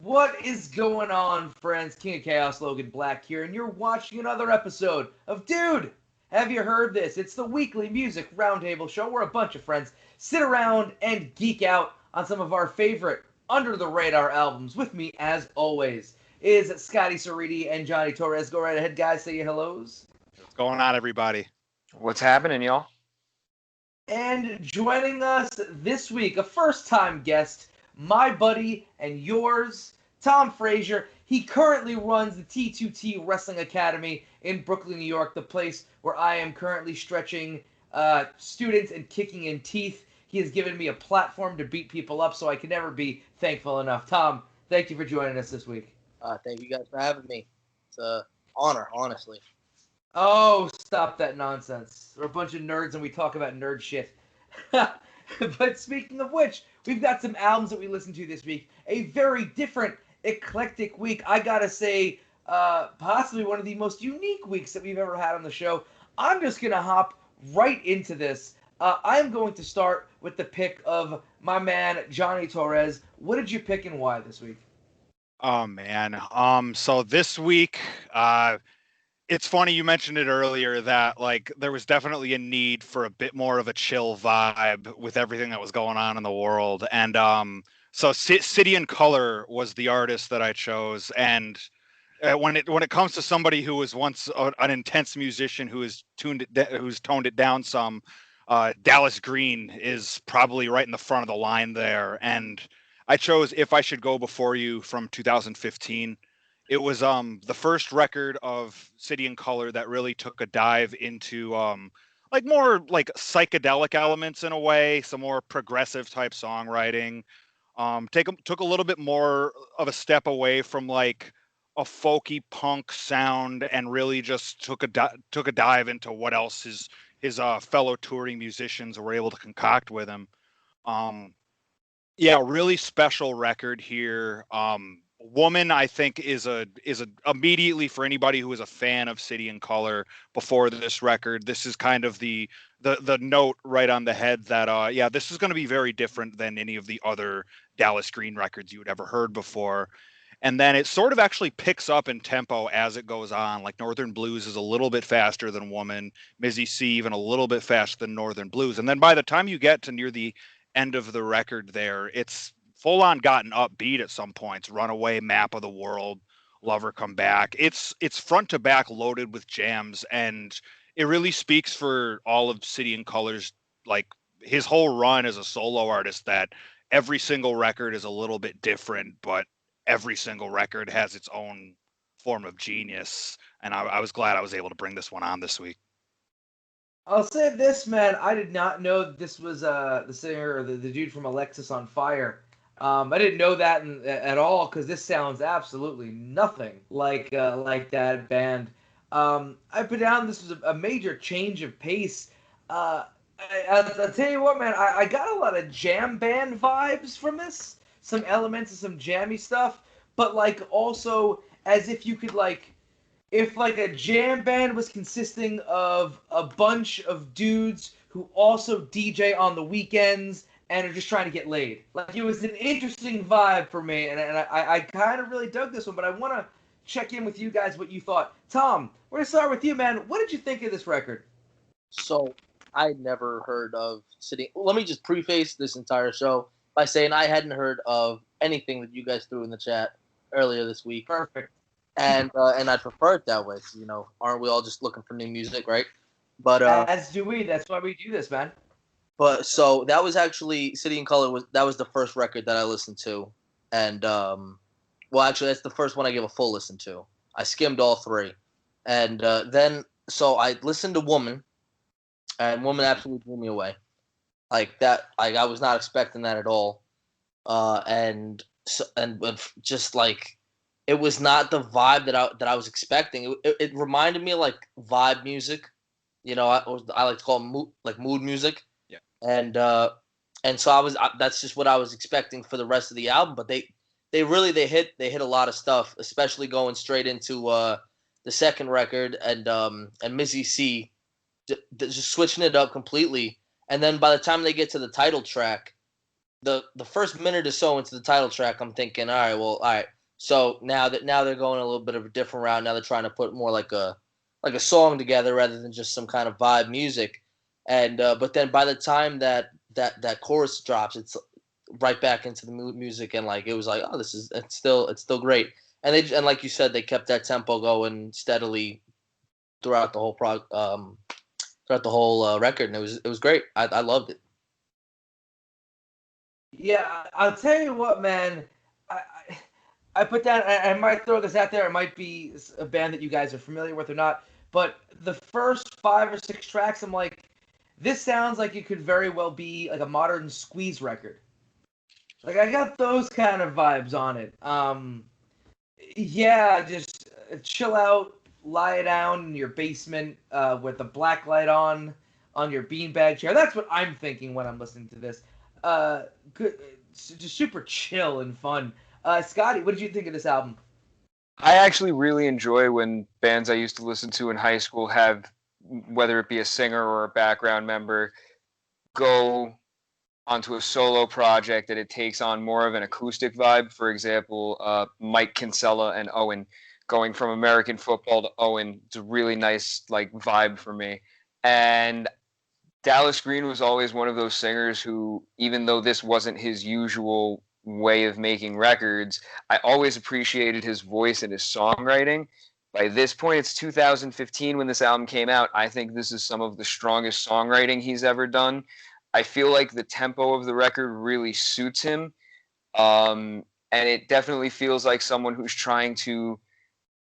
What is going on, friends? King of Chaos, Logan Black here, and you're watching another episode of Dude, Have You Heard This? It's the weekly music roundtable show where a bunch of friends sit around and geek out on some of our favorite under-the-radar albums. With me, as always, is Scotty Cerriti and Johnny Torres. Go right ahead, guys. Say your hellos. What's going on, everybody? What's happening, y'all? And joining us this week, a first-time guest, my buddy and yours, Tom Frazier. He currently runs the T2T Wrestling Academy in Brooklyn, New York, the place where I am currently stretching students and kicking in teeth. He has given me a platform to beat people up, so I can never be thankful enough. Tom, thank you for joining us this week. Thank you guys for having me. It's an honor, honestly. Oh, stop that nonsense. We're a bunch of nerds and we talk about nerd shit. But speaking of which, we've got some albums that we listened to this week. A very different, eclectic week. I gotta say, possibly one of the most unique weeks that we've ever had on the show. I'm just gonna hop right into this. I'm going to start with the pick of my man, Johnny Torres. What did you pick and why this week? Oh, man. So this week, it's funny you mentioned it earlier that like there was definitely a need for a bit more of a chill vibe with everything that was going on in the world. And so City and Color was the artist that I chose. And when it comes to somebody who was once an intense musician who's toned it down some, Dallas Green is probably right in the front of the line there. And I chose If I Should Go Before You from 2015. It was the first record of City and Color that really took a dive into like more like psychedelic elements in a way, some more progressive type songwriting. Took a little bit more of a step away from like a folky punk sound and really just took a dive into what else his fellow touring musicians were able to concoct with him. Yeah, really special record here. Woman, I think, is immediately for anybody who is a fan of City and Color before this record. This is kind of the note right on the head that yeah, this is going to be very different than any of the other Dallas Green records you had ever heard before. And then it sort of actually picks up in tempo as it goes on. Like Northern Blues is a little bit faster than Woman, Mizzy C even a little bit faster than Northern Blues. And then by the time you get to near the end of the record there, it's full on gotten upbeat at some points. Runaway, Map of the World, Lover Come Back. It's front to back loaded with jams, and it really speaks for all of City and Color's, like his whole run as a solo artist, that every single record is a little bit different, but every single record has its own form of genius. And I was glad I was able to bring this one on this week. I'll say this, man. I did not know that this was the singer or the dude from Alexis on Fire. I didn't know that at all because this sounds absolutely nothing like that band. I put down this was a major change of pace. I'll tell you what, man. I got a lot of jam band vibes from this. Some elements of some jammy stuff, but like also as if you could like, if like a jam band was consisting of a bunch of dudes who also DJ on the weekends and are just trying to get laid. Like, it was an interesting vibe for me, and I kind of really dug this one, but I want to check in with you guys what you thought. Tom, we're going to start with you, man. What did you think of this record? So, I never heard of City. Let me just preface this entire show by saying I hadn't heard of anything that you guys threw in the chat earlier this week. Perfect. And I prefer it that way. So, you know, aren't we all just looking for new music, right? But as do we. That's why we do this, man. But so that was actually City and Color that was the first record that I listened to, and well, actually that's the first one I gave a full listen to. I skimmed all three, and then so I listened to Woman, and Woman absolutely blew me away, like that. Like I was not expecting that at all, and just like it was not the vibe that I was expecting. It reminded me of like vibe music, you know. I like to call it mood music. And so that's just what I was expecting for the rest of the album, but they hit a lot of stuff, especially going straight into the second record and Mizzy C, just switching it up completely. And then by the time they get to the title track, the first minute or so into the title track, I'm thinking, all right, So now they're going a little bit of a different route. Now they're trying to put more like a song together rather than just some kind of vibe music. And but then by the time that chorus drops, it's right back into the music, and like it was like, oh, it's still great. And like you said, they kept that tempo going steadily throughout the whole record, and it was great. I loved it. Yeah, I'll tell you what, man. I, I put down. I might throw this out there. It might be a band that you guys are familiar with or not. But the first 5 or 6 tracks, I'm like, this sounds like it could very well be like a modern Squeeze record. Like I got those kind of vibes on it. Yeah, just chill out, lie down in your basement with a black light on your beanbag chair. That's what I'm thinking when I'm listening to this. Good, just super chill and fun. Scotty, what did you think of this album? I actually really enjoy when bands I used to listen to in high school have, whether it be a singer or a background member, go onto a solo project that it takes on more of an acoustic vibe. For example, Mike Kinsella and Owen going from American Football to Owen. It's a really nice like vibe for me. And Dallas Green was always one of those singers who, even though this wasn't his usual way of making records, I always appreciated his voice and his songwriting. By this point, it's 2015 when this album came out. I think this is some of the strongest songwriting he's ever done. I feel like the tempo of the record really suits him. And it definitely feels like someone who's trying to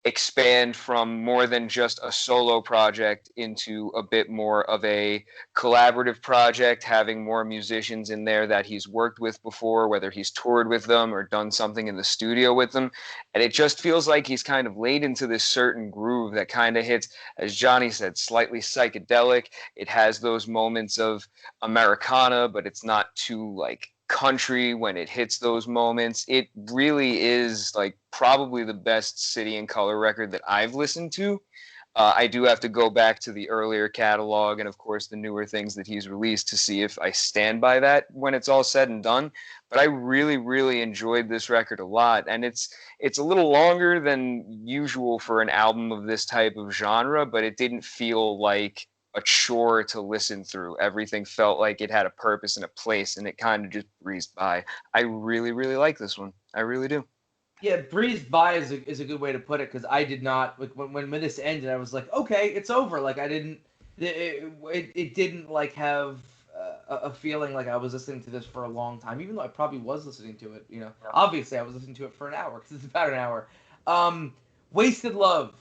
expand from more than just a solo project into a bit more of a collaborative project, having more musicians in there that he's worked with before, whether he's toured with them or done something in the studio with them. And it just feels like he's kind of laid into this certain groove that kind of hits, as Johnny said, slightly psychedelic. It has those moments of Americana, but it's not too like country when it hits those moments. It really is like probably the best City and Color record that I've listened to. I do have to go back to the earlier catalog and of course the newer things that he's released to see if I stand by that when it's all said and done. But I really, really enjoyed this record a lot, and it's a little longer than usual for an album of this type of genre, but it didn't feel like a chore to listen through. Everything felt like it had a purpose and a place, and it kind of just breezed by. I really, really like this one. I really do. Yeah, breezed by is a good way to put it, because I did not, like, when this ended, I was like, okay, it's over. Like I didn't, it didn't like have a feeling like I was listening to this for a long time, even though I probably was listening to it. Obviously I was listening to it for an hour because it's about an hour. Wasted Love,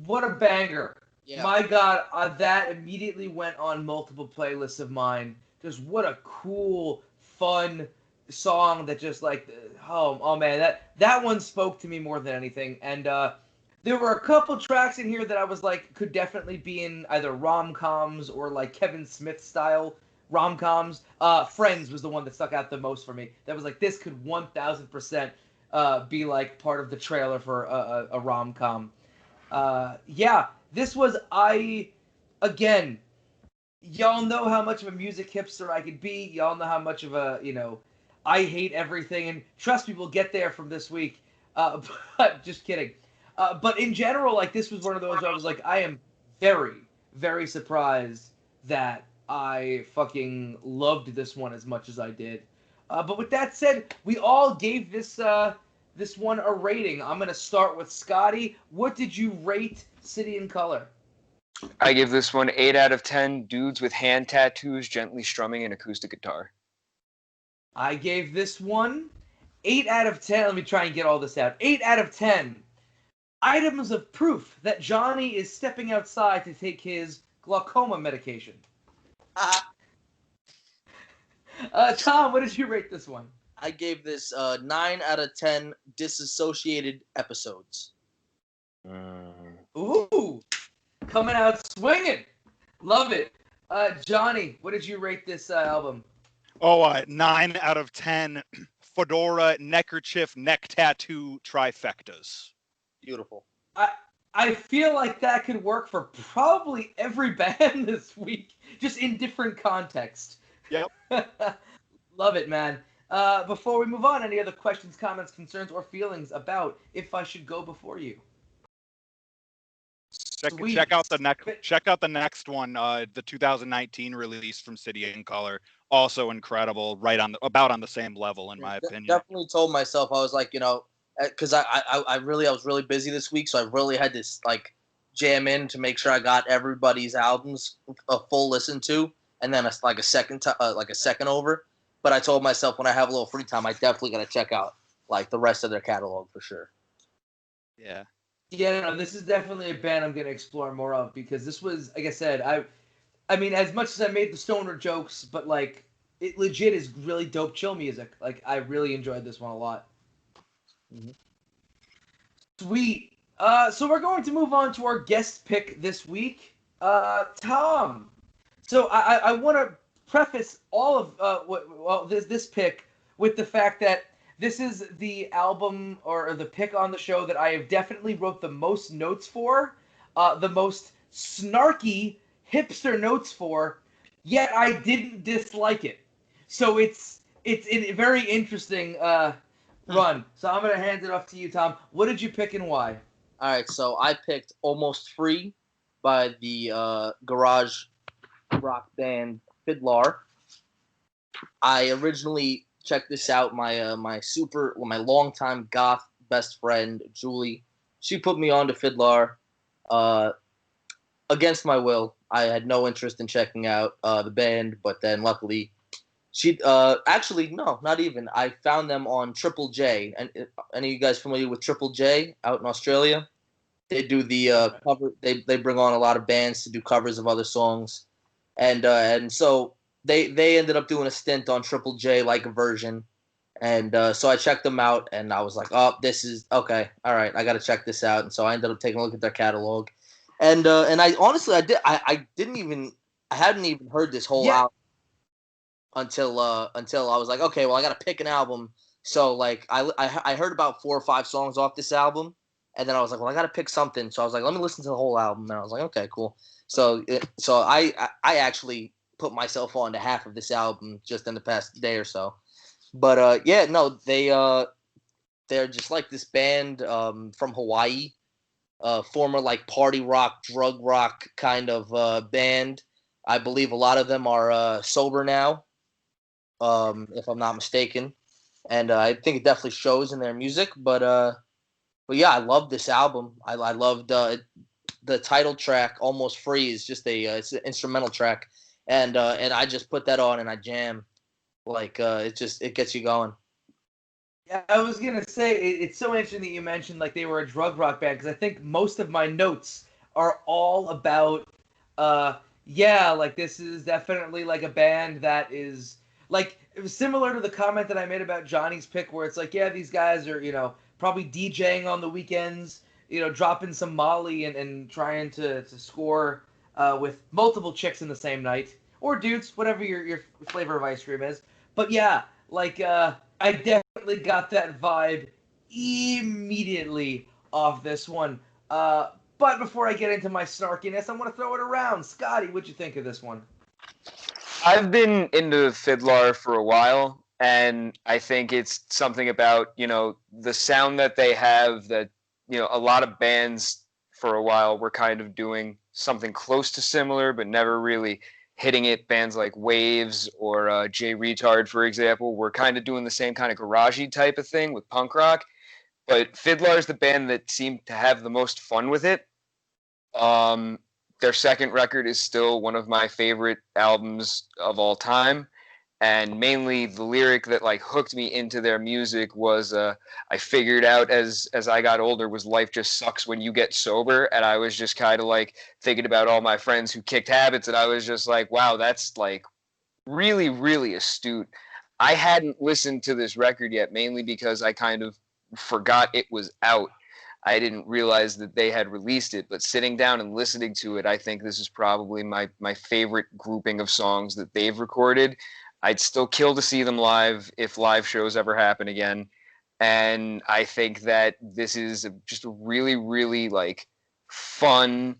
what a banger. Yeah. My God, that immediately went on multiple playlists of mine. Just what a cool, fun song that just like, oh man, that one spoke to me more than anything. And there were a couple tracks in here that I was like, could definitely be in either rom-coms or like Kevin Smith style rom-coms. Friends was the one that stuck out the most for me. That was like, this could 1000% be like part of the trailer for a rom-com. Yeah, this was, again, y'all know how much of a music hipster I could be. Y'all know how much of a, I hate everything. And trust me, we'll get there from this week. But just kidding. But in general, like, this was one of those where I was like, I am very, very surprised that I fucking loved this one as much as I did. But with that said, we all gave this one a rating. I'm going to start with Scotty. What did you rate City and Color? I give this one 8 out of 10 dudes with hand tattoos gently strumming an acoustic guitar. I gave this one 8 out of 10. Let me try and get all this out. 8 out of 10 items of proof that Johnny is stepping outside to take his glaucoma medication. Tom, what did you rate this one? I gave this 9 out of 10 disassociated episodes. Ooh, coming out swinging. Love it. Johnny, what did you rate this album? 9 out of 10 fedora, neckerchief, neck tattoo trifectas. Beautiful. I feel like that could work for probably every band this week, just in different context. Yep. Love it, man. Before we move on, any other questions, comments, concerns, or feelings about If I Should Go Before You? Sweet. Check out the next one, the 2019 release from City and Color. Also incredible, about on the same level in my opinion. Definitely told myself, I was like, because I was really busy this week, so I really had to like jam in to make sure I got everybody's albums a full listen to, and then a second over. But I told myself when I have a little free time, I definitely got to check out like the rest of their catalog for sure. Yeah. Yeah, no, this is definitely a band I'm going to explore more of because this was, like I said, I mean, as much as I made the stoner jokes, but like it legit is really dope chill music. Like I really enjoyed this one a lot. Mm-hmm. Sweet. So we're going to move on to our guest pick this week, Tom. So I want to preface all of this pick with the fact that this is the album or the pick on the show that I have definitely wrote the most notes for, the most snarky hipster notes for, yet I didn't dislike it. So it's a very interesting run. So I'm gonna hand it off to you, Tom. What did you pick and why? All right, so I picked Almost Free by the garage rock band Fiddler. I originally checked this out. My longtime goth best friend Julie, she put me on to Fiddler. Against my will, I had no interest in checking out the band, but then luckily, she actually no, not even. I found them on Triple J. And any of you guys familiar with Triple J out in Australia? They do the cover. They bring on a lot of bands to do covers of other songs, and so they ended up doing a stint on Triple J like a version, and so I checked them out, and I was like, oh, this is okay, all right, I got to check this out, and so I ended up taking a look at their catalog, and I honestly I hadn't even heard this whole album until I was like, okay, well I got to pick an album, so like I heard about 4 or 5 songs off this album. And then I was like, well, I got to pick something. So I was like, let me listen to the whole album. And I was like, okay, cool. So I actually put myself on to half of this album just in the past day or so. But yeah, no, they're just like this band from Hawaii, former like party rock, drug rock kind of band. I believe a lot of them are sober now, if I'm not mistaken. And I think it definitely shows in their music. But yeah, I love this album. I loved the title track, "Almost Free," is just it's an instrumental track, and I just put that on and I jam, like it gets you going. Yeah, I was gonna say it's so interesting that you mentioned like they were a drug rock band because I think most of my notes are all about like this is definitely like a band that is like it was similar to the comment that I made about Johnny's pick where it's like yeah these guys are probably DJing on the weekends, dropping some Molly and trying to score with multiple chicks in the same night. Or dudes, whatever your flavor of ice cream is. But yeah, like I definitely got that vibe immediately off this one. But before I get into my snarkiness, I'm going to throw it around. Scotty, what'd you think of this one? I've been into Fiddler for a while. And I think it's something about, the sound that they have that, a lot of bands for a while were kind of doing something close to similar, but never really hitting it. Bands like Waves or J Retard, for example, were kind of doing the same kind of garagey type of thing with punk rock. But Fiddler is the band that seemed to have the most fun with it. Their second record is still one of my favorite albums of all time. And mainly the lyric that like hooked me into their music was I figured out as I got older was life just sucks when you get sober. And I was just kind of like thinking about all my friends who kicked habits. And I was just like, wow, that's like really, really astute. I hadn't listened to this record yet, mainly because I kind of forgot it was out. I didn't realize that they had released it, but sitting down and listening to it, I think this is probably my favorite grouping of songs that they've recorded. I'd still kill to see them live if live shows ever happen again. And I think that this is just a really, really like fun,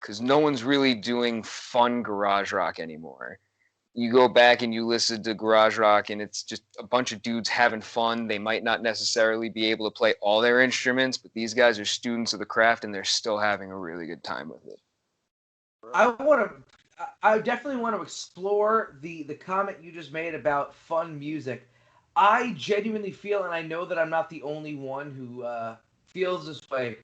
because no one's really doing fun garage rock anymore. you go back and you listen to garage rock and it's just a bunch of dudes having fun. They might not necessarily be able to play all their instruments, but these guys are students of the craft and they're still having a really good time with it. I definitely want to explore the comment you just made about fun music. I genuinely feel, and I know that I'm not the only one who feels this way.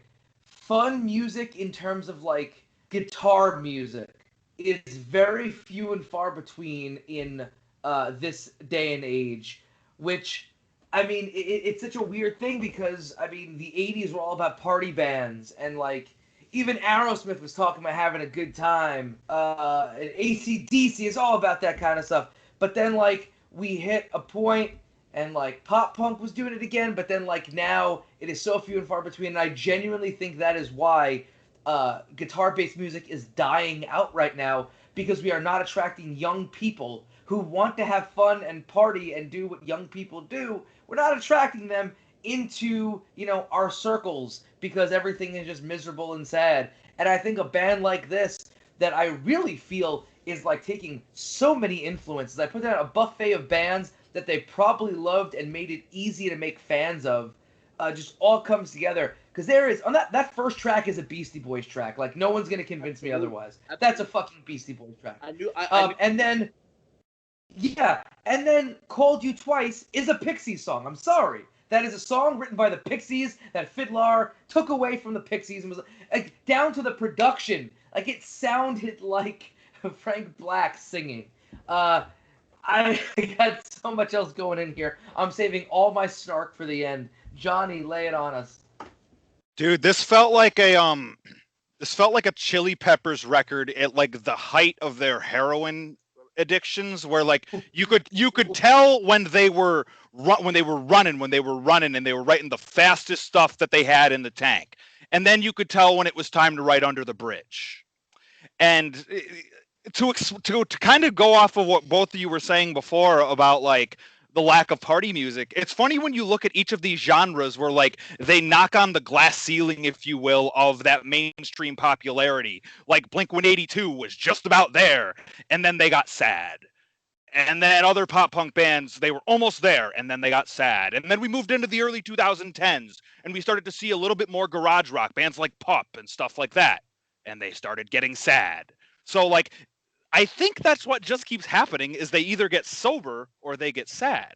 Fun music in terms of like guitar music is very few and far between in this day and age. Which, I mean, it's such a weird thing because I mean the '80s were all about party bands and like even Aerosmith was talking about having a good time. And AC/DC is all about that kind of stuff. But then like we hit a point and like pop punk was doing it again, but then like now it is so few and far between, and I genuinely think that is why guitar-based music is dying out right now, because we are not attracting young people who want to have fun and party and do what young people do. We're not attracting them into, you know, our circles because everything is just miserable and sad. And I think a band like this that I really feel is like taking so many influences. I put down a buffet of bands that they probably loved and made it easy to make fans of. Just all comes together because there is on that first track is a Beastie Boys track. Like no one's gonna convince me otherwise. That's a fucking Beastie Boys track. I knew. And then Called You Twice is a Pixies song. I'm sorry. That is a song written by the Pixies that Fiddler took away from the Pixies and was like down to the production. Like it sounded like Frank Black singing. I got so much else going in here. I'm saving all my snark for the end. Johnny, lay it on us. Dude, this felt like a Chili Peppers record at like the height of their heroin addictions, where like you could tell when they were running and they were writing the fastest stuff that they had in the tank, and then you could tell when it was time to write Under the Bridge. And to kind of go off of what both of you were saying before about like the lack of party music, it's funny when you look at each of these genres where like they knock on the glass ceiling, if you will, of that mainstream popularity. Like Blink-182 was just about there, and then they got sad. And then other pop punk bands, they were almost there, and then they got sad. And then we moved into the early 2010s, and we started to see a little bit more garage rock, bands like Pup and stuff like that. And they started getting sad. So like I think that's what just keeps happening is they either get sober or they get sad.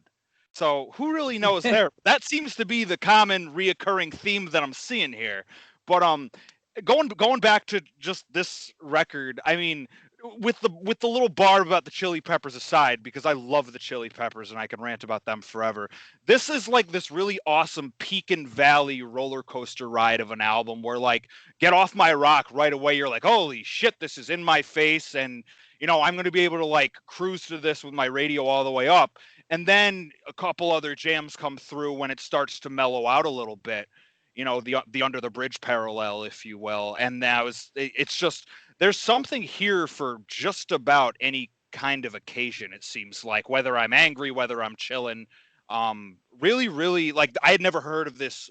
So who really knows there? That seems to be the common reoccurring theme that I'm seeing here. But going back to just this record, I mean, with the little bar about the Chili Peppers aside, because I love the Chili Peppers and I can rant about them forever. This is like this really awesome peak and valley roller coaster ride of an album where like Get Off My Rock right away you're like, holy shit, this is in my face, and you know, I'm going to be able to like cruise to this with my radio all the way up. And then a couple other jams come through when it starts to mellow out a little bit, you know, the Under the Bridge parallel, if you will. And it's just, there's something here for just about any kind of occasion, it seems like, whether I'm angry, whether I'm chilling. Really, really, like I had never heard of this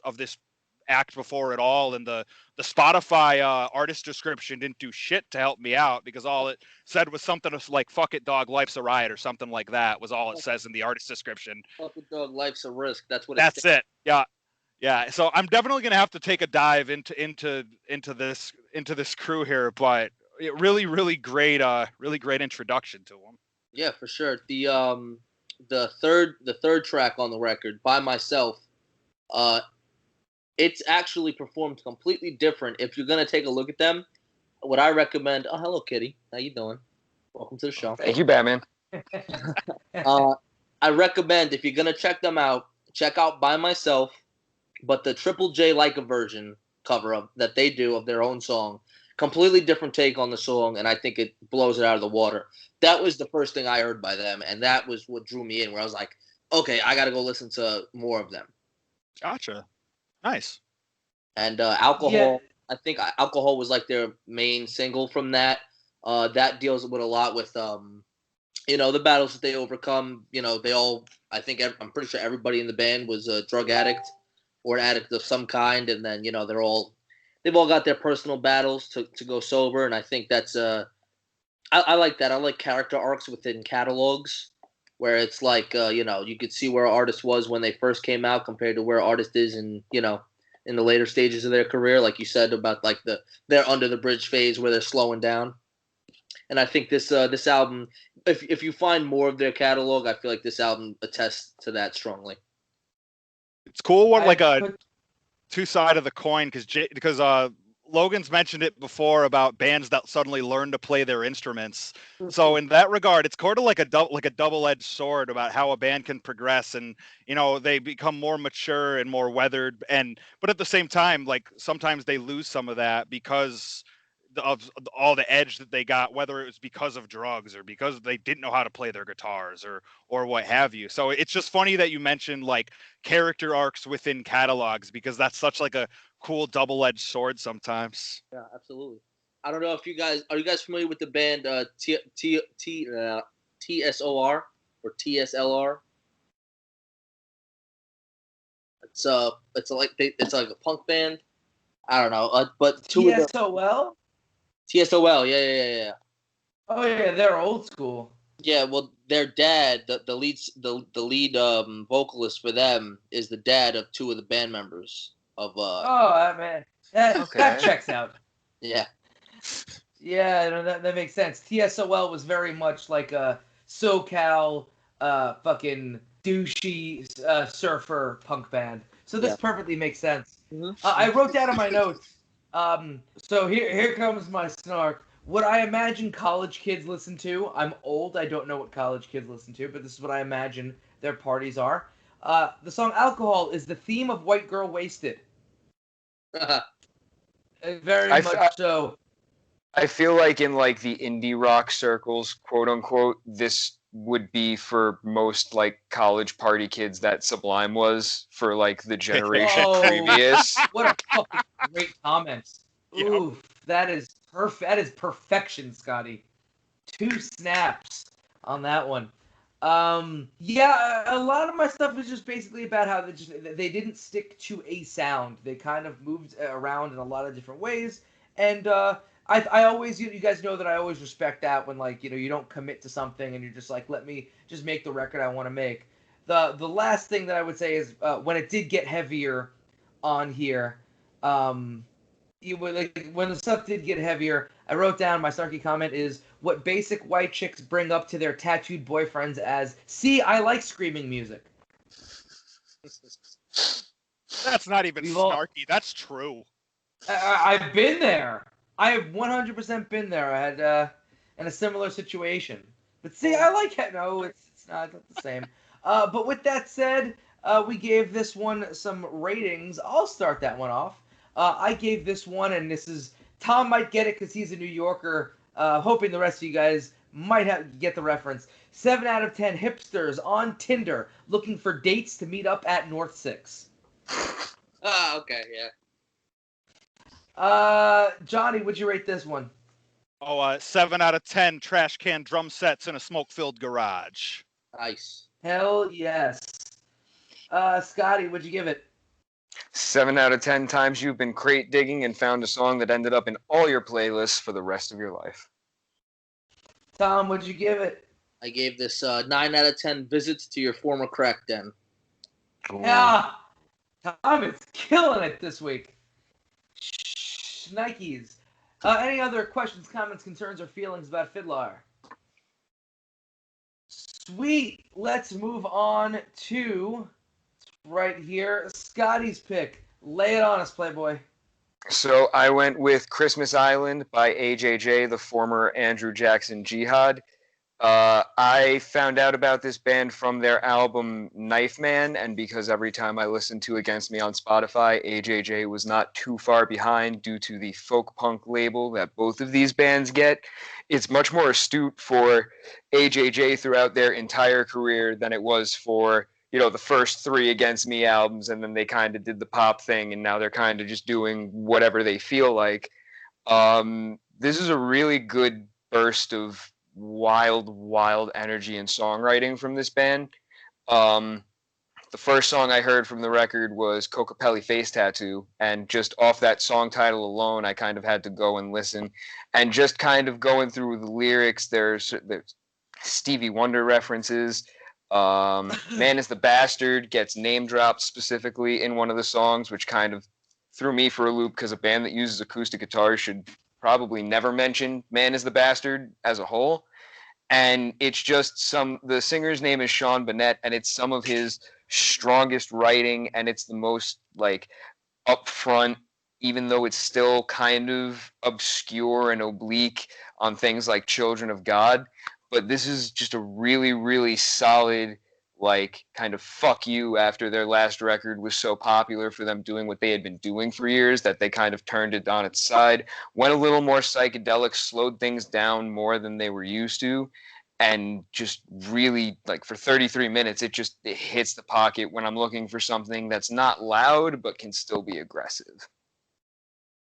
act before at all, and the Spotify artist description didn't do shit to help me out, because all it said was something like "fuck it, dog, life's a riot" or something like that was all it says in the artist description. Fuck it, dog, life's a risk. That's it. Yeah. So I'm definitely gonna have to take a dive into this crew here, but really, really great introduction to them. Yeah, for sure. The third track on the record, By Myself, it's actually performed completely different. If you're gonna take a look at them, what I recommend. Oh, hello, Kitty. How you doing? Welcome to the show. Thank you, Batman. I recommend, if you're gonna check them out, check out By Myself, but the Triple J Like a Version cover of that they do of their own song. Completely different take on the song, and I think it blows it out of the water. That was the first thing I heard by them, and that was what drew me in, where I was like, okay, I gotta go listen to more of them. Gotcha. Nice. And Alcohol, yeah. I think Alcohol was like their main single from that. That deals with a lot with, you know, the battles that they overcome. You know, I'm pretty sure everybody in the band was a drug addict or an addict of some kind. And then, you know, they've all got their personal battles to go sober. And I think that's I like that. I like character arcs within catalogs where it's like you could see where an artist was when they first came out compared to where an artist is in the later stages of their career, like you said about like they're under the bridge phase where they're slowing down. And I think this album, if you find more of their catalog, I feel like this album attests to that strongly. It's cool what I like a put two side of the coin because Logan's mentioned it before about bands that suddenly learn to play their instruments. So in that regard, it's sort of like a double-edged sword about how a band can progress, and they become more mature and more weathered, but at the same time, like sometimes they lose some of that because of all the edge that they got, whether it was because of drugs or because they didn't know how to play their guitars or what have you. So it's just funny that you mentioned like character arcs within catalogs, because that's such like a cool double-edged sword sometimes. Yeah, absolutely. I don't know if you guys are you guys familiar with the band TSOR or TSLR? It's like a punk band. I don't know, but two of them. TSOL. TSOL, yeah. Oh yeah, they're old school. Yeah, well, their dad, the lead vocalist for them is the dad of two of the band members of Oh man, that Okay. checks out. yeah. Yeah, that makes sense. TSOL was very much like a SoCal, fucking douchey surfer punk band. So this Yeah. perfectly makes sense. Mhm. I wrote down in my notes. So here comes my snark. What I imagine college kids listen to. I'm old. I don't know what college kids listen to, but this is what I imagine their parties are. The song "Alcohol" is the theme of "White Girl Wasted." Very I, much I, so. I feel like in like the indie rock circles, quote unquote, this would be for most like college party kids that Sublime was for like the generation Oh. previous. What a fucking great comment. Yep. Oof, that is perfect. That is perfection, Scotty. 2 snaps on that one. Yeah, a lot of my stuff is just basically about how they didn't stick to a sound. They kind of moved around in a lot of different ways, and I always you guys know that I always respect that when like you don't commit to something and you're just like let me just make the record I want to make. The last thing that I would say is when it did get heavier on here, when the stuff did get heavier, I wrote down my snarky comment is what basic white chicks bring up to their tattooed boyfriends as, see, I like screaming music. That's not even We've all- snarky. That's true. I've been there. I have 100% been there. I had in a similar situation. But see, I like it. No, it's not the same. But with that said, we gave this one some ratings. I'll start that one off. I gave this one, and this is Tom might get it because he's a New Yorker. Hoping the rest of you guys might get the reference. 7 out of 10 hipsters on Tinder looking for dates to meet up at North 6. Okay, yeah. Johnny, would you rate this one? 7 out of 10 trash can drum sets in a smoke-filled garage. Nice. Hell yes. Scotty, would you give it? 7 out of 10 times you've been crate digging and found a song that ended up in all your playlists for the rest of your life. Tom, would you give it? I gave this 9 out of 10 visits to your former crack den. Yeah. Tom is killing it this week. Nikes. Any other questions, comments, concerns, or feelings about Fiddler? Sweet. Let's move on to right here, Scotty's pick. Lay it on us, Playboy. So I went with Christmas Island by AJJ, the former Andrew Jackson Jihad. I found out about this band from their album Knife Man, and because every time I listened to Against Me on Spotify, AJJ was not too far behind due to the folk punk label that both of these bands get. It's much more astute for AJJ throughout their entire career than it was for the first 3 Against Me albums, and then they kind of did the pop thing, and now they're kind of just doing whatever they feel like. This is a really good burst of wild energy and songwriting from this band. The first song I heard from the record was Cocapelli Face Tattoo, and just off that song title alone, I kind of had to go and listen. And just kind of going through the lyrics, there's Stevie Wonder references. Man is the Bastard gets name dropped specifically in one of the songs, which kind of threw me for a loop because a band that uses acoustic guitar should probably never mention Man is the Bastard as a whole. And it's just the singer's name is Sean Bennett, and it's some of his strongest writing, and it's the most like upfront, even though it's still kind of obscure and oblique on things like Children of God. But this is just a really, really solid, like, kind of fuck you after their last record was so popular for them doing what they had been doing for years that they kind of turned it on its side, went a little more psychedelic, slowed things down more than they were used to, and just really, like, for 33 minutes, it hits the pocket when I'm looking for something that's not loud but can still be aggressive.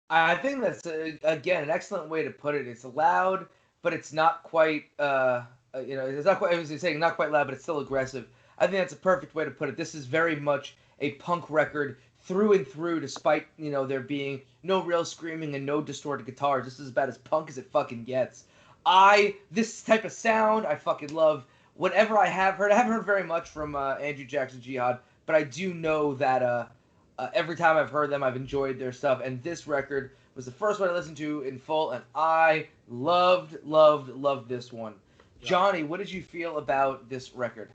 I think that's, again, an excellent way to put it. It's loud, but it's not quite, it's not quite, I was saying not quite loud, but it's still aggressive. I think that's a perfect way to put it. This is very much a punk record through and through, despite, there being no real screaming and no distorted guitars. This is about as punk as it fucking gets. This type of sound, I fucking love. Whatever I haven't heard very much from Andrew Jackson Jihad, but I do know that every time I've heard them, I've enjoyed their stuff. And this record was the first one I listened to in full, and I loved this one. Johnny, what did you feel about this record?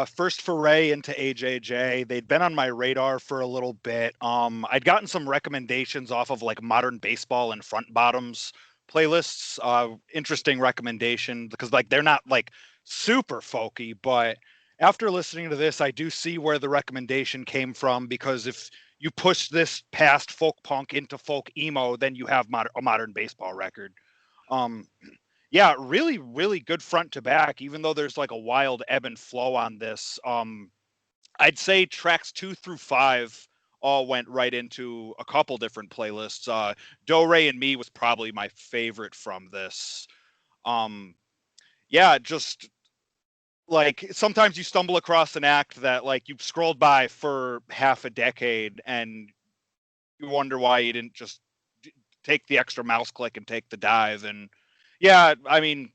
First foray into AJJ. They'd been on my radar for a little bit. I'd gotten some recommendations off of like Modern Baseball and Front Bottoms playlists. Interesting recommendation because like they're not like super folky, but after listening to this, I do see where the recommendation came from, because if you push this past folk punk into folk emo, then you have a Modern Baseball record. Yeah, really, really good front to back, even though there's like a wild ebb and flow on this. I'd say tracks 2 through 5 all went right into a couple different playlists. Do Re and Me was probably my favorite from this. Yeah, just like sometimes you stumble across an act that like you've scrolled by for half a decade and you wonder why you didn't just take the extra mouse click and take the dive. And yeah, I mean,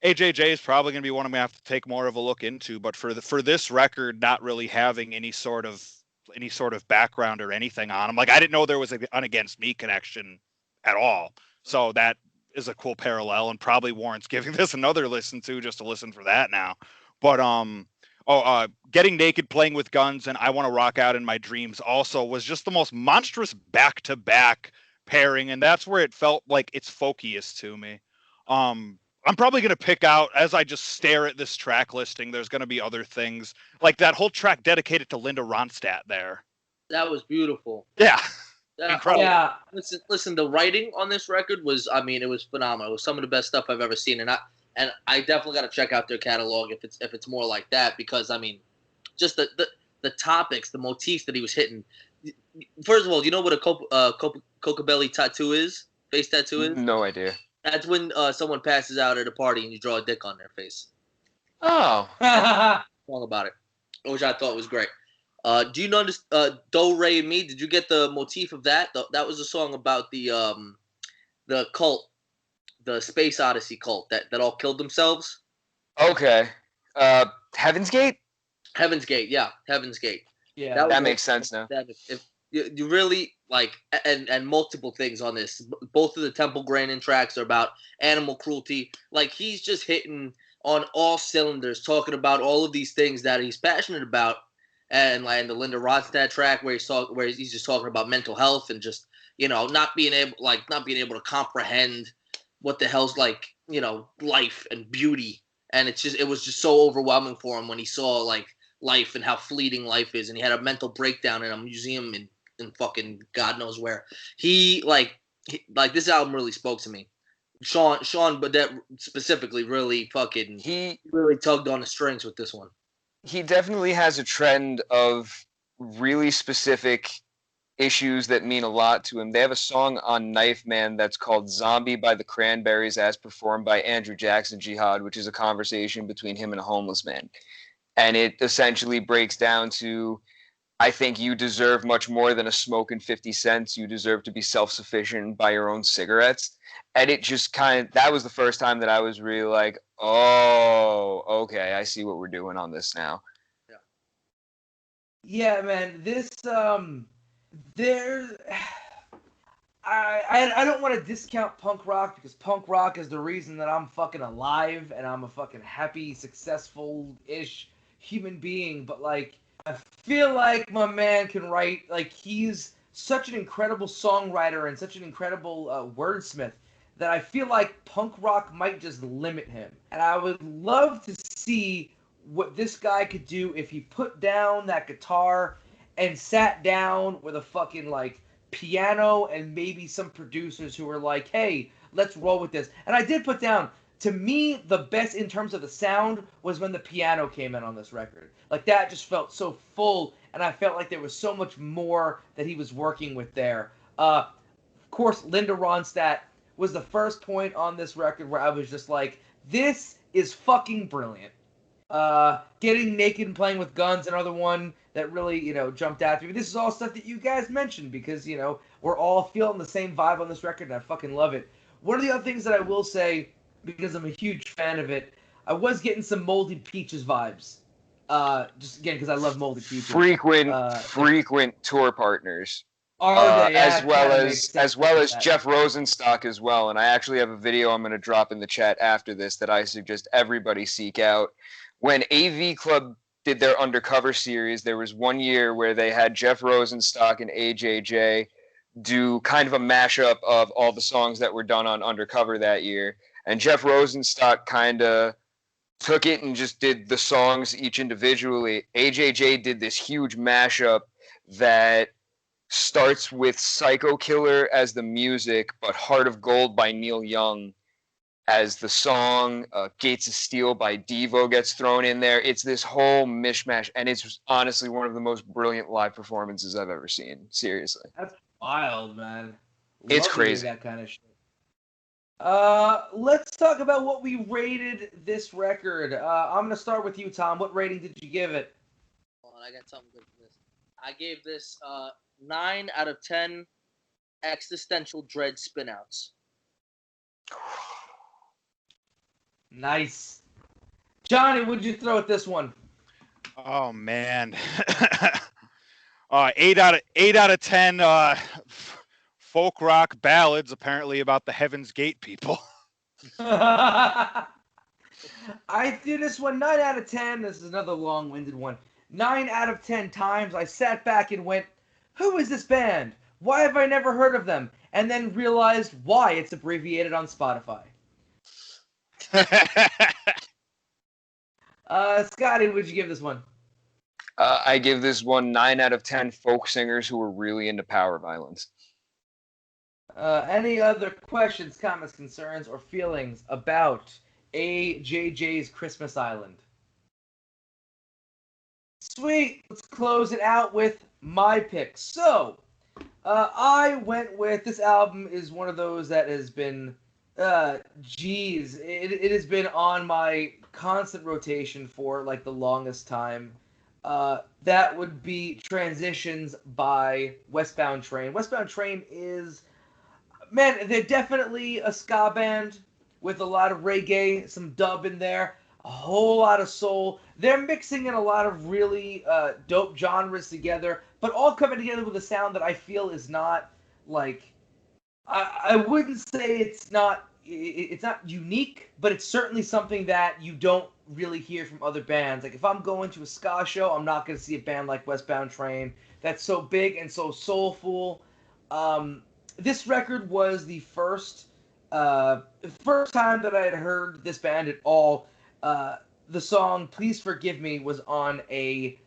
AJJ is probably going to be one I'm going to have to take more of a look into, but for this record, not really having any sort of background or anything on them. Like, I didn't know there was an Against Me connection at all. So that is a cool parallel and probably warrants giving this another listen to, just to listen for that now. But Getting Naked, Playing with Guns, and I Want to Rock Out in My Dreams also was just the most monstrous back-to-back pairing, and that's where it felt like it's folkiest to me. I'm probably going to pick out, as I just stare at this track listing, there's going to be other things, like that whole track dedicated to Linda Ronstadt there. That was beautiful. Yeah. Incredible. Yeah. Listen, the writing on this record was, it was phenomenal. It was some of the best stuff I've ever seen, and I definitely got to check out their catalog if it's more like that, because just the topics, the motifs that he was hitting. First of all, do you know what a Cocapelli tattoo is? Face tattoo is? No idea. That's when someone passes out at a party and you draw a dick on their face. Oh. Song about it, which I thought was great. Do you know this, Do Re and Me? Did you get the motif of that? That was a song about the cult, the Space Odyssey cult that all killed themselves. Okay. Heaven's Gate? Heaven's Gate, yeah. Heaven's Gate. Yeah. That makes sense now. If you really like, and multiple things on this. Both of the Temple Grandin tracks are about animal cruelty. Like, he's just hitting on all cylinders, talking about all of these things that he's passionate about. And like the Linda Ronstadt track where he's just talking about mental health and just, not being able to comprehend what the hell's like, life and beauty. And it was just so overwhelming for him when he saw like life and how fleeting life is. And he had a mental breakdown in a museum in fucking God knows where. He this album really spoke to me. Sean Bennett specifically really really tugged on the strings with this one. He definitely has a trend of really specific issues that mean a lot to him. They have a song on Knife Man that's called Zombie by the Cranberries, as performed by Andrew Jackson Jihad, which is a conversation between him and a homeless man. And it essentially breaks down to, I think you deserve much more than a smoke and 50 cents. You deserve to be self-sufficient and buy your own cigarettes. And it just that was the first time that I was really like, oh, okay, I see what we're doing on this now. Yeah, man. This there's I don't want to discount punk rock because punk rock is the reason that I'm fucking alive and I'm a fucking happy, successful-ish human being. But like, I feel like my man can write. Like, he's such an incredible songwriter and such an incredible wordsmith that I feel like punk rock might just limit him. And I would love to see what this guy could do if he put down that guitar and sat down with a fucking like piano and maybe some producers who were like, hey, let's roll with this. And I did put down, to me, the best in terms of the sound was when the piano came in on this record. Like, that just felt so full, and I felt like there was so much more that he was working with there. Of course, Linda Ronstadt was the first point on this record where I was just like, this is fucking brilliant. Getting Naked and Playing with Guns, another one that really, jumped out to me. This is all stuff that you guys mentioned because, we're all feeling the same vibe on this record, and I fucking love it. One of the other things that I will say, because I'm a huge fan of it, I was getting some Molded Peaches vibes. Just again, because I love Molded Peaches. Frequent tour partners. Are they? As well as Jeff Rosenstock as well. And I actually have a video I'm going to drop in the chat after this that I suggest everybody seek out. When AV Club did their Undercover series, there was one year where they had Jeff Rosenstock and AJJ do kind of a mashup of all the songs that were done on Undercover that year. And Jeff Rosenstock kind of took it and just did the songs each individually. AJJ did this huge mashup that starts with Psycho Killer as the music, but Heart of Gold by Neil Young as the song. Gates of Steel by Devo gets thrown in there. It's this whole mishmash, and it's honestly one of the most brilliant live performances I've ever seen. Seriously. That's wild, man. It's Love crazy. That kind of shit. Let's talk about what we rated this record. I'm gonna start with you, Tom. What rating did you give it? Well, I got something good for this. I gave this 9 out of 10 existential dread spinouts. Nice. Johnny, what did you throw at this one? Oh man. 8 out of 10 folk rock ballads apparently about the Heaven's Gate people. I threw this one 9 out of 10. This is another long-winded one. 9 out of 10 times I sat back and went, who is this band? Why have I never heard of them? And then realized why it's abbreviated on Spotify. Scotty, what did you give this one? I give this one 9 out of 10 folk singers who were really into power violence. Any other questions, comments, concerns, or feelings about AJJ's Christmas Island? Sweet. Let's close it out with my pick. So, I went with, this album is one of those that has been, it has been on my constant rotation for like the longest time. That would be Transitions by Westbound Train. Westbound Train is, man, they're definitely a ska band with a lot of reggae, some dub in there, a whole lot of soul. They're mixing in a lot of really dope genres together, but all coming together with a sound that I feel is not like, I wouldn't say it's not unique, but it's certainly something that you don't really hear from other bands. Like if I'm going to a ska show, I'm not going to see a band like Westbound Train that's so big and so soulful. This record was the first time that I had heard this band at all. The song "Please Forgive Me" was on a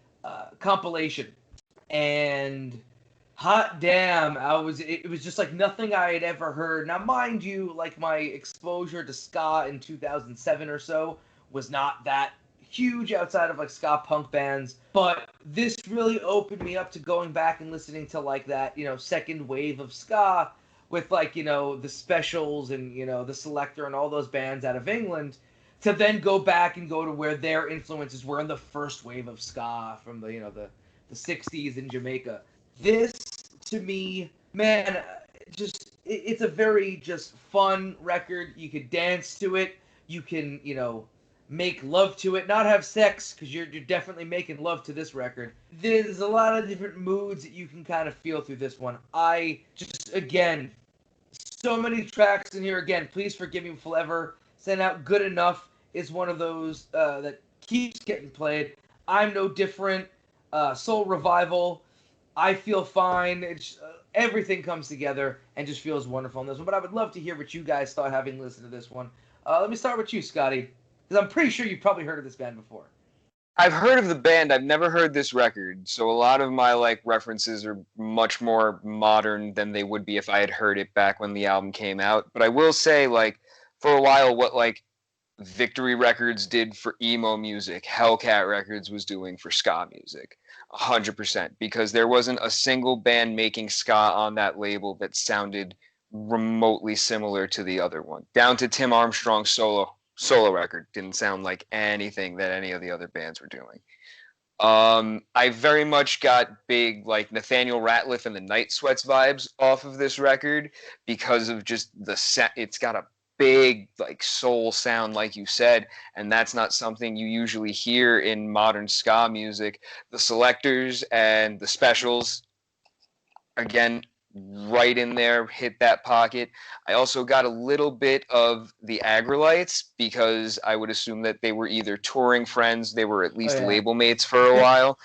compilation, and hot damn, it was just like nothing I had ever heard. Now, mind you, like my exposure to ska in 2007 or so was not that huge outside of like ska punk bands, but this really opened me up to going back and listening to like that, second wave of ska with like, the Specials and, the Selector and all those bands out of England. to then go back and go to where their influences were in the first wave of ska from the 60s in Jamaica. This, to me, man, it's a very just fun record. You could dance to it. You can, make love to it, not have sex, because you're definitely making love to this record. There's a lot of different moods that you can kind of feel through this one. I just, again, so many tracks in here. Again, Please Forgive Me Forever, Send Out, Good Enough is one of those that keeps getting played. I'm No Different, Soul Revival, I Feel Fine. It's everything comes together and just feels wonderful in this one. But I would love to hear what you guys thought having listened to this one. Let me start with you, Scotty, because I'm pretty sure you've probably heard of this band before. I've heard of the band. I've never heard this record, so a lot of my references are much more modern than they would be if I had heard it back when the album came out. But I will say, for a while, what Victory Records did for emo music, Hellcat Records was doing for ska music, 100%, because there wasn't a single band making ska on that label that sounded remotely similar to the other one. Down to Tim Armstrong's solo record didn't sound like anything that any of the other bands were doing. I very much got big Nathaniel Rateliff and the Night Sweats vibes off of this record because of just it's got a big soul sound, like you said, and that's not something you usually hear in modern ska music. The Selectors and the Specials, again, right in there, hit that pocket. I also got a little bit of the Agrolites because I would assume that they were either touring friends, they were at least label mates for a while,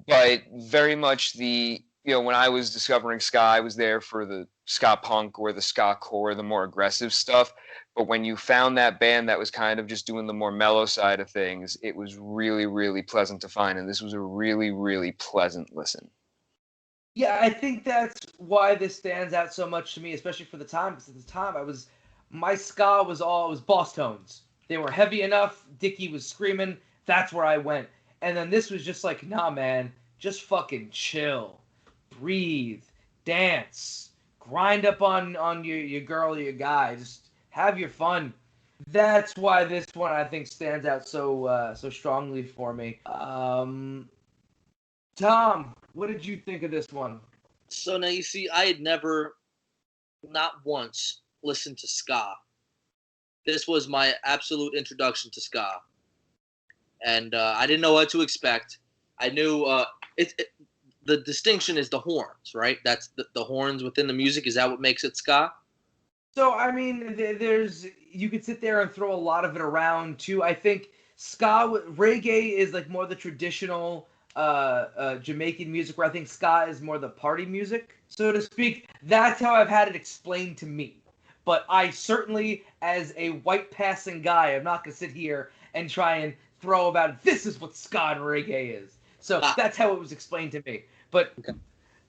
but very much when I was discovering ska, I was there for the ska punk or the ska core, the more aggressive stuff. But when you found that band that was kind of just doing the more mellow side of things, it was really, really pleasant to find. And this was a really, really pleasant listen. Yeah, I think that's why this stands out so much to me, especially for the time. Because at the time, my ska was boss tones. They were heavy enough. Dickie was screaming. That's where I went. And then this was just nah, man, just fucking chill, breathe, dance, grind up on your girl or your guy. Just have your fun. That's why this one I think stands out so strongly for me. Tom, what did you think of this one? So now you see, I had never, not once, listened to ska. This was my absolute introduction to ska, and I didn't know what to expect. I knew the distinction is the horns, right? That's the horns within the music. Is that what makes it ska? So, I mean, you could sit there and throw a lot of it around, too. I think reggae is more the traditional Jamaican music, where I think ska is more the party music, so to speak. That's how I've had it explained to me. But I certainly, as a white passing guy, I'm not going to sit here and try and throw about, this is what ska and reggae is. So that's how it was explained to me. But okay.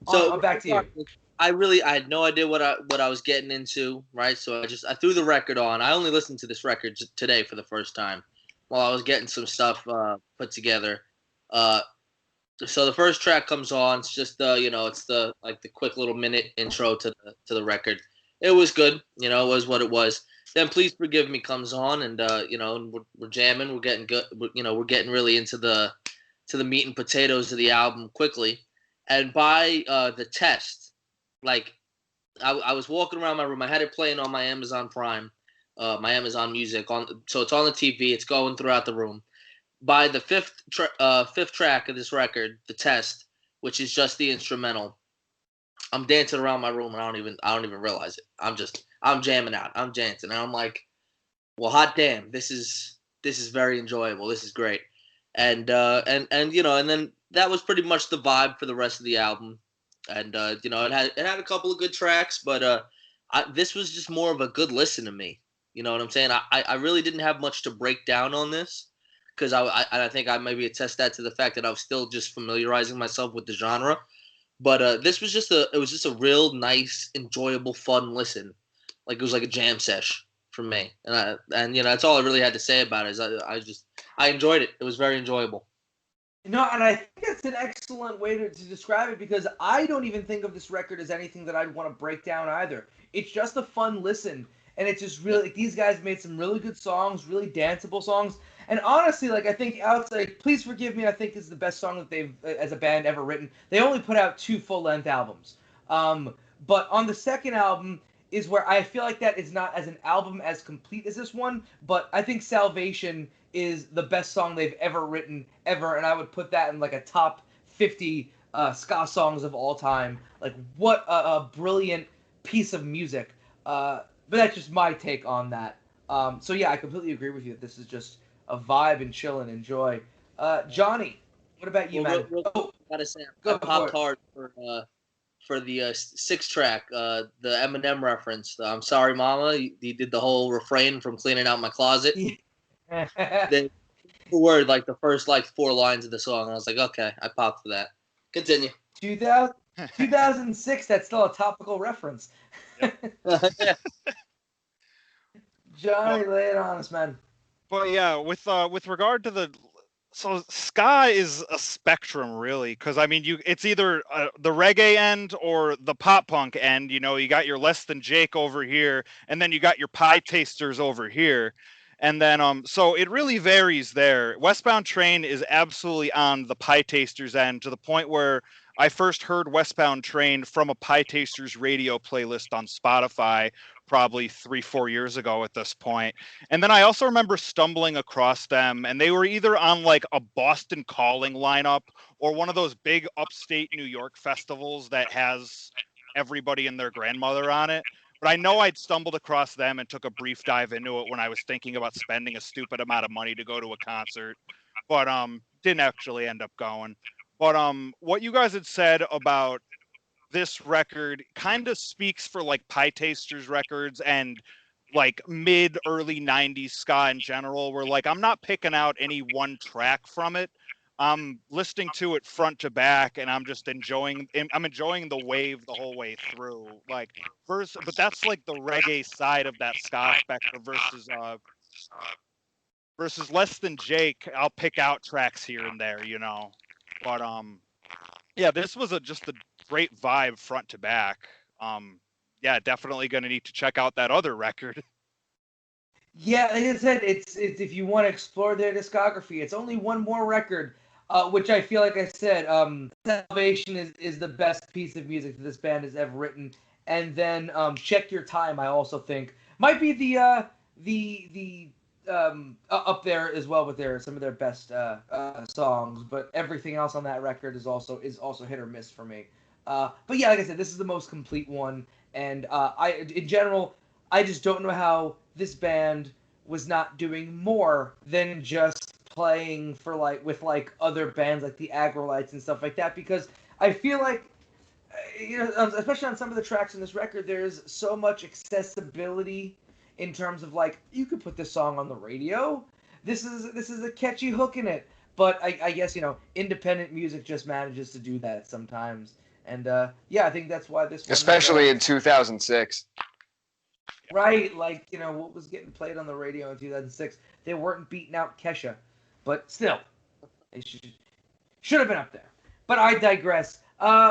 So back to you. I had no idea what I was getting into, right? So I threw the record on. I only listened to this record today for the first time while I was getting some stuff put together. So the first track comes on. It's just it's the quick little minute intro to the record. It was good, it was what it was. Then Please Forgive Me comes on, and we're jamming. We're getting good. We're getting really into the meat and potatoes of the album quickly. And by the test, I was walking around my room. I had it playing on my Amazon Prime, my Amazon Music so it's on the TV. It's going throughout the room. By the fifth track of this record, The Test, which is just the instrumental, I'm dancing around my room and I don't even realize it. I'm jamming out. I'm dancing and I'm like, well, hot damn, this is very enjoyable. This is great. And then that was pretty much the vibe for the rest of the album. And it had a couple of good tracks, but this was just more of a good listen to me. You know what I'm saying? I really didn't have much to break down on this, because I think I maybe attest that to the fact that I was still just familiarizing myself with the genre. But this was just a real nice, enjoyable, fun listen. It was like a jam sesh for me. And that's all I really had to say about it. Is I enjoyed it. It was very enjoyable. No, and I think that's an excellent way to describe it, because I don't even think of this record as anything that I'd want to break down either. It's just a fun listen. and it's just really, like, these guys made some really good songs, really danceable songs. And honestly, like, I think outside, Please Forgive Me, I think is the best song that they've, as a band, ever written. They only put out 2 full-length albums. But on the second album is where I feel like that is not as an album as complete as this one, but I think Salvation is the best song they've ever written, ever, and I would put that in, like, a top 50 ska songs of all time. Like, what a brilliant piece of music. But that's just my take on that. So yeah, I completely agree with you that this is just a vibe and chill and enjoy. Johnny, what about you, man? Gotta say, I popped hard for the 6-track, the Eminem reference. I'm sorry, Mama. He did the whole refrain from Cleaning Out My Closet. The word, like the first 4 lines of the song. I was like, okay, I popped for that. Continue. 2006. That's still a topical reference. Johnny, lay it on us, man. But yeah, with regard to so ska is a spectrum, really, because I mean, it's either the reggae end or the pop punk end. You know, you got your Less Than Jake over here, and then you got your Pie Tasters over here, and then so it really varies there. Westbound Train is absolutely on the Pie Tasters end, to the point where I first heard Westbound Train from a Pie Tasters radio playlist on Spotify probably 3-4 years ago at this point. And then I also remember stumbling across them, and they were either on like a Boston Calling lineup or one of those big upstate New York festivals that has everybody and their grandmother on it. But I know I'd stumbled across them and took a brief dive into it when I was thinking about spending a stupid amount of money to go to a concert, but didn't actually end up going. But what you guys had said about this record kind of speaks for like Pie Tasters records and like early 90s ska in general, where like I'm not picking out any one track from it. I'm listening to it front to back, and I'm enjoying the wave the whole way through. Like but that's like the reggae side of that ska spectrum versus Less Than Jake. I'll pick out tracks here and there, you know. But yeah, this was just a great vibe front to back. Yeah, definitely going to need to check out that other record. Yeah, like I said, it's if you want to explore their discography, it's only one more record, which I feel like I said, Salvation is the best piece of music that this band has ever written, and then Check Your Time, I also think might be the up there as well with some of their best songs, but everything else on that record is also hit or miss for me. But yeah, like I said, this is the most complete one, and in general, I just don't know how this band was not doing more than just playing for with other bands like the Agrolites and stuff like that, because I feel like, especially on some of the tracks in this record, there's so much accessibility in terms of you could put this song on the radio. This is a catchy hook in it, but I guess independent music just manages to do that sometimes, and yeah, I think that's why this one especially in 2006. Right, what was getting played on the radio in 2006? They weren't beating out Kesha, but still, they should have been up there. But I digress.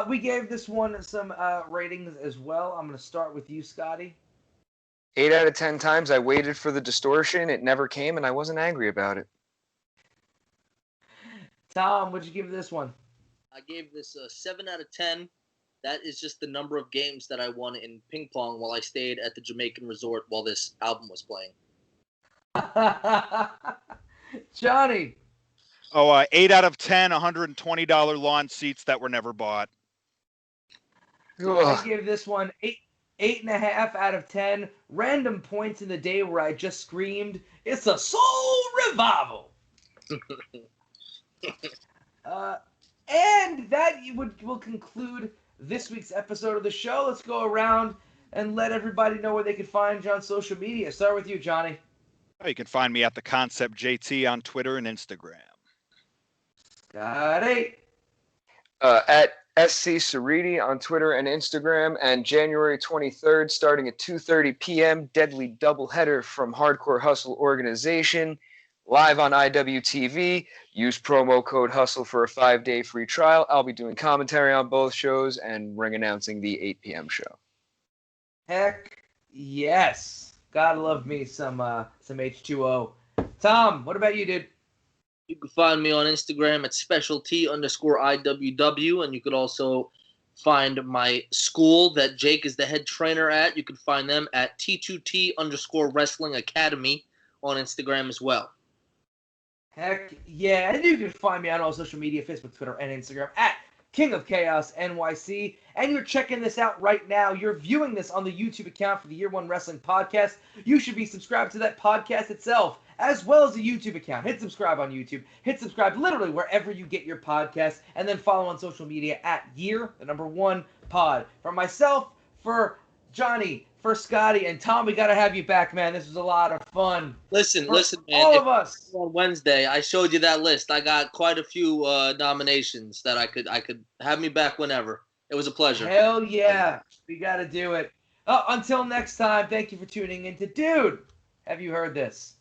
We gave this one some ratings as well. I'm going to start with you, Scotty. 8 out of 10 times I waited for the distortion. It never came, and I wasn't angry about it. Tom, what'd you give this one? I gave this a 7 out of 10. That is just the number of games that I won in ping pong while I stayed at the Jamaican resort while this album was playing. Johnny. Oh, 8 out of 10, $120 lawn seats that were never bought. I give this one 8.5 out of 10. Random points in the day where I just screamed, "It's a soul revival." And that will conclude this week's episode of the show. Let's go around and let everybody know where they can find you on social media. Start with you, Johnny. You can find me at the Concept JT on Twitter and Instagram. Scotty. At SC Ceriti on Twitter and Instagram, and January 23rd, starting at 2:30 p.m., deadly doubleheader from Hardcore Hustle Organization, live on IWTV. Use promo code HUSTLE for a 5-day free trial. I'll be doing commentary on both shows and ring announcing the 8 p.m. show. Heck yes. Gotta love me some H2O. Tom, what about you, dude? You can find me on Instagram at specialty_IWW, and you could also find my school that Jake is the head trainer at. You can find them at T2T_Wrestling Academy on Instagram as well. Heck yeah. And you can find me on all social media, Facebook, Twitter, and Instagram at King of Chaos NYC. And you're checking this out right now. You're viewing this on the YouTube account for the Year One Wrestling Podcast. You should be subscribed to that podcast itself, as well as the YouTube account. Hit subscribe on YouTube. Hit subscribe literally wherever you get your podcasts. And then follow on social media at Year1 Pod. For myself, for Johnny, for Scotty, and Tom, we got to have you back, man. This was a lot of fun. Listen, man. All of us. On Wednesday, I showed you that list. I got quite a few nominations that I could have me back whenever. It was a pleasure. Hell yeah. We got to do it. Until next time, thank you for tuning in to Dude, Have You Heard This?